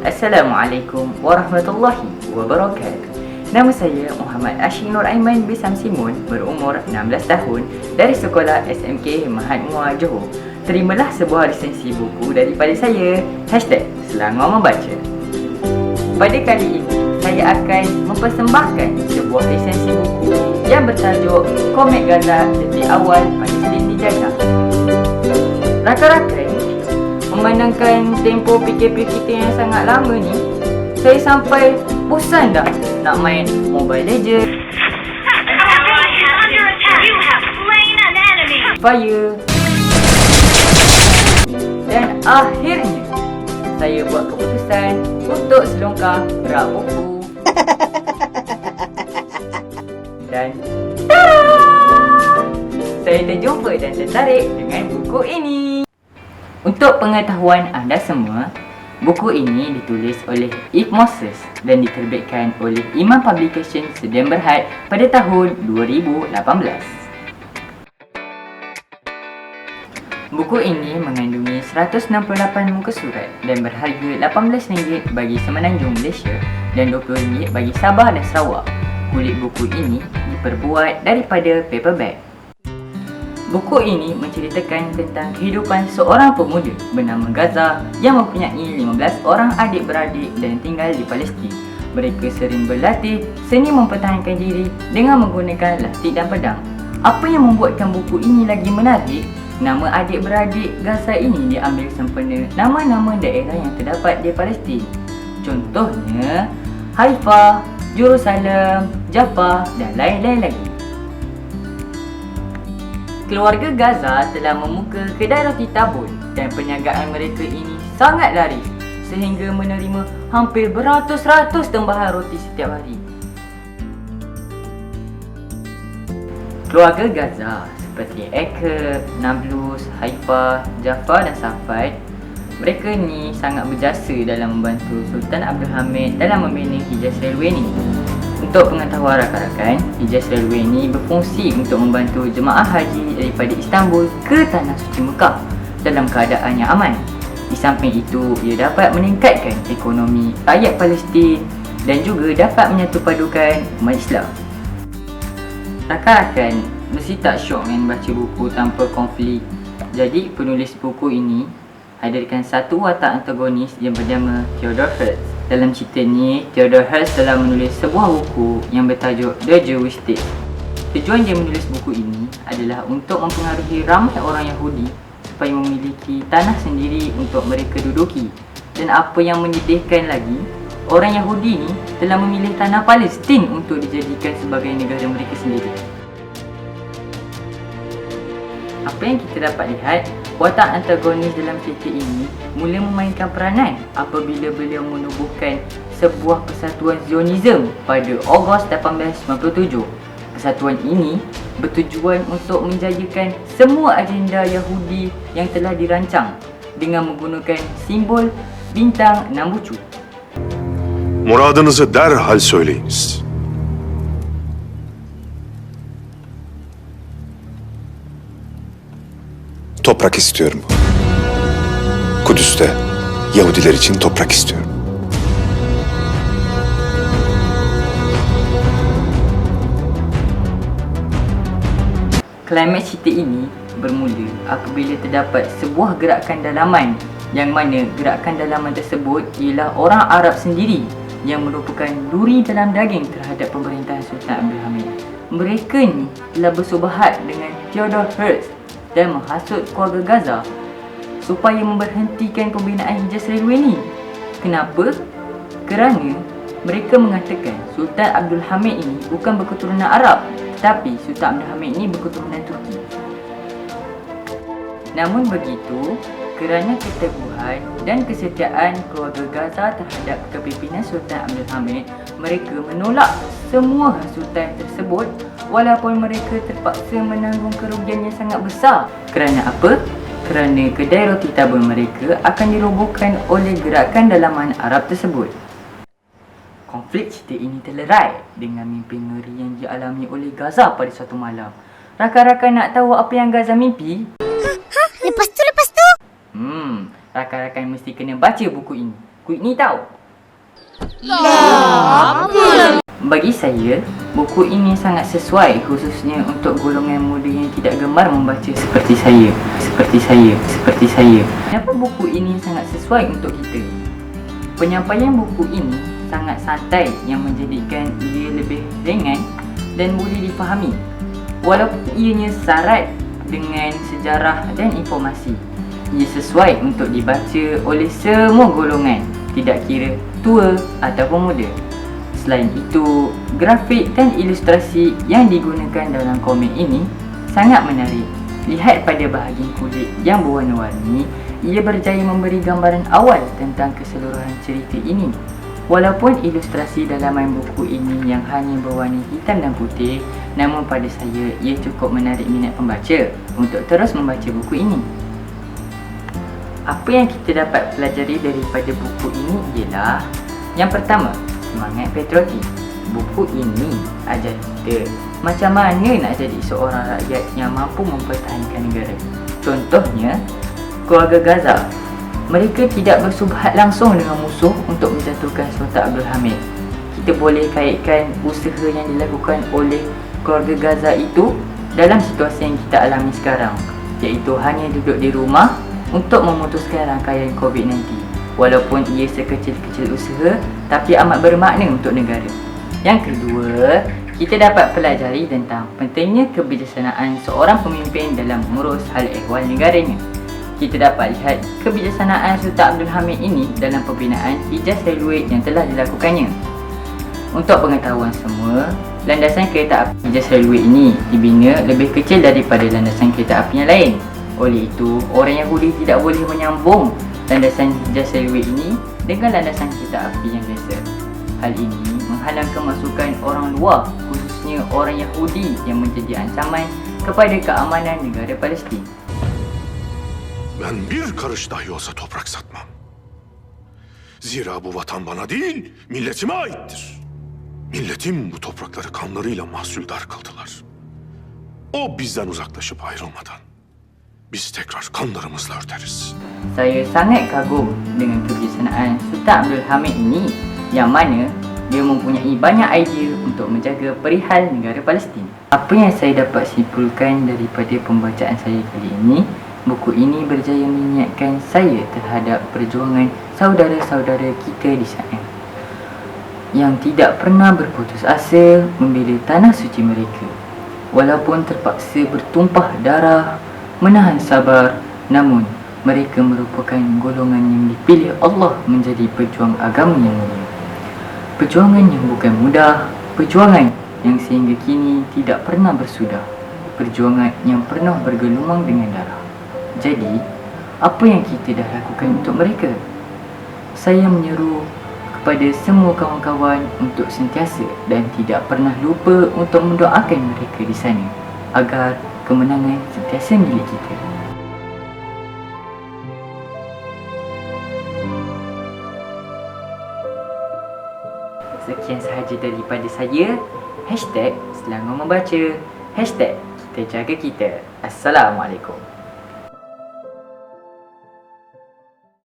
Assalamualaikum warahmatullahi wabarakatuh. Nama saya Muhammad Ashik Nur Aiman bin Samsimun, berumur 16 tahun, dari Sekolah SMK Mahat Muar Johor. Terimalah sebuah resensi buku daripada saya, #Selangor Membaca. Pada kali ini, saya akan mempersembahkan sebuah resensi buku yang bertajuk Komik Gaza Detik Awal Palestin Dijajah. Rakan-rakan, memandangkan tempoh PKP kita yang sangat lama ni, saya sampai bosan dah nak main Mobile Legends, Fire, dan akhirnya saya buat keputusan untuk selongkar rak buku. Dan saya terjumpa dan tertarik dengan buku ini. Untuk pengetahuan anda semua, buku ini ditulis oleh Yves Moses dan diterbitkan oleh Iman Publication Sdn Bhd pada tahun 2018. Buku ini mengandungi 168 muka surat dan berharga RM18 bagi Semenanjung Malaysia dan RM20 bagi Sabah dan Sarawak. Kulit buku ini diperbuat daripada paperback. Buku ini menceritakan tentang kehidupan seorang pemuda bernama Gaza yang mempunyai 15 orang adik-beradik dan tinggal di Palestin. Mereka sering berlatih seni mempertahankan diri dengan menggunakan lastik dan pedang. Apa yang membuatkan buku ini lagi menarik, nama adik-beradik Gaza ini diambil sempena nama-nama daerah yang terdapat di Palestin. Contohnya Haifa, Jerusalem, Jaffa dan lain-lain lagi. Keluarga Gaza telah membuka kedai roti tabur dan perniagaan mereka ini sangat laris sehingga menerima hampir beratus-ratus tembahan roti setiap hari. Keluarga Gaza seperti Eke, Nablus, Haifa, Jaffa dan Safad, mereka ni sangat berjasa dalam membantu Sultan Abdul Hamid dalam membina Hijaz Railway ni. Untuk pengetahuan rakan-rakan, Hijaz Railway ni berfungsi untuk membantu jemaah haji daripada Istanbul ke Tanah Suci Mekah dalam keadaan yang aman. Di samping itu, ia dapat meningkatkan ekonomi rakyat Palestin dan juga dapat menyatupadukan umat Islam. Rakan-rakan mesti tak syok kan baca buku tanpa konflik. Jadi penulis buku ini hadirkan satu watak antagonis yang bernama Theodore Herzl. Dalam cerita ni, Theodore Herzl telah menulis sebuah buku yang bertajuk The Jewish State. Tujuan dia menulis buku ini adalah untuk mempengaruhi ramai orang Yahudi supaya memiliki tanah sendiri untuk mereka duduki. Dan apa yang menyedihkan lagi, orang Yahudi ni telah memilih tanah Palestin untuk dijadikan sebagai negara mereka sendiri. Apa yang kita dapat lihat, watak antagonis dalam cerita ini mula memainkan peranan apabila beliau menubuhkan sebuah persatuan Zionism pada Ogos 1897. Persatuan ini bertujuan untuk menjayakan semua agenda Yahudi yang telah dirancang dengan menggunakan simbol bintang 6 bucu. Muradınızı derhal söyleyiniz. Toprak istiyorum. Kudüs'te Yahudiler için toprak istiyorum. Klimaks cerita ini bermula apabila terdapat sebuah gerakan dalaman yang mana gerakan dalaman tersebut ialah orang Arab sendiri yang merupakan duri dalam daging terhadap pemerintahan Sultan Abdul Hamid. Mereka ni telah bersubahat dengan Theodore Herzl dan menghasut keluarga Gaza supaya memberhentikan pembinaan Hijaz Railway ni. Kenapa? Kerana mereka mengatakan Sultan Abdul Hamid ini bukan berketurunan Arab, tetapi Sultan Abdul Hamid ini berketurunan Turki. Namun begitu, kerana keteguhan dan kesetiaan keluarga Gaza terhadap kepimpinan Sultan Abdul Hamid, mereka menolak semua hasutan tersebut walaupun mereka terpaksa menanggung kerugian yang sangat besar. Kerana apa? Kerana kedai roti tabur mereka akan dirobohkan oleh gerakan dalaman Arab tersebut. Konflik cerita ini terlerai dengan mimpi ngeri yang dialami oleh Gaza pada suatu malam. Rakan-rakan nak tahu apa yang Gaza mimpi? Lepas tu? rakan-rakan mesti kena baca buku ini. Kuit ni tahu. Bagi saya, buku ini sangat sesuai khususnya untuk golongan muda yang tidak gemar membaca seperti saya. Kenapa buku ini sangat sesuai untuk kita? Penyampaian buku ini sangat santai yang menjadikan ia lebih ringan dan boleh difahami. Walaupun ianya syarat dengan sejarah dan informasi, ia sesuai untuk dibaca oleh semua golongan, tidak kira tua ataupun muda. Selain itu, grafik dan ilustrasi yang digunakan dalam komik ini sangat menarik. Lihat pada bahagian kulit yang berwarna-warni, ia berjaya memberi gambaran awal tentang keseluruhan cerita ini. Walaupun ilustrasi dalaman buku ini yang hanya berwarna hitam dan putih, namun pada saya ia cukup menarik minat pembaca untuk terus membaca buku ini. Apa yang kita dapat pelajari daripada buku ini ialah, yang pertama, semangat patriotik. Buku ini ajar kita macam mana nak jadi seorang rakyat yang mampu mempertahankan negara. Contohnya, keluarga Gaza. Mereka tidak bersubhat langsung dengan musuh untuk menjatuhkan Sultan Abdul Hamid. Kita boleh kaitkan usaha yang dilakukan oleh keluarga Gaza itu dalam situasi yang kita alami sekarang, iaitu hanya duduk di rumah untuk memutuskan rangkaian COVID-19. Walaupun ia sekecil-kecil usaha, tapi amat bermakna untuk negara. Yang kedua, kita dapat pelajari tentang pentingnya kebijaksanaan seorang pemimpin dalam mengurus hal ehwal negaranya. Kita dapat lihat kebijaksanaan Sultan Abdul Hamid ini dalam pembinaan Hijaz Railway yang telah dilakukannya. Untuk pengetahuan semua, landasan kereta api Hijaz Railway ini dibina lebih kecil daripada landasan kereta api yang lain. Oleh itu, orang Yahudi tidak boleh menyambung landasan Hijaz Railway ini dengan landasan kereta api yang biasa. Hal ini menghalang kemasukan orang luar, khususnya orang Yahudi yang menjadi ancaman kepada keamanan negara Palestin. Ben bir karış dahi olsa toprak satmam. Zira bu vatan bana değil, milletime aittir. Milletim bu toprakları kanlarıyla mahsuldar kıldılar. O bizden uzaklaşıp ayrılmadan biz tekrar kanlarımızla örteriz. Saya sangat kagum dengan kebijaksanaan Sultan Abdul Hamid ini, yang mana dia mempunyai banyak idea untuk menjaga perihal negara Palestin. Apa yang saya dapat simpulkan daripada pembacaan saya kali ini, buku ini berjaya mengingatkan saya terhadap perjuangan saudara-saudara kita di sana yang tidak pernah berputus asa membela tanah suci mereka. Walaupun terpaksa bertumpah darah, menahan sabar, namun mereka merupakan golongan yang dipilih Allah menjadi pejuang agama yang mulia. Perjuangan yang bukan mudah, perjuangan yang sehingga kini tidak pernah bersudah, perjuangan yang penuh bergelumang dengan darah. Jadi, apa yang kita dah lakukan untuk mereka? Saya menyeru kepada semua kawan-kawan untuk sentiasa dan tidak pernah lupa untuk mendoakan mereka di sana agar kemenangan sentiasa milik kita. Sekian sahaja daripada saya. #Selangor Membaca. #Kita jaga kita. Assalamualaikum.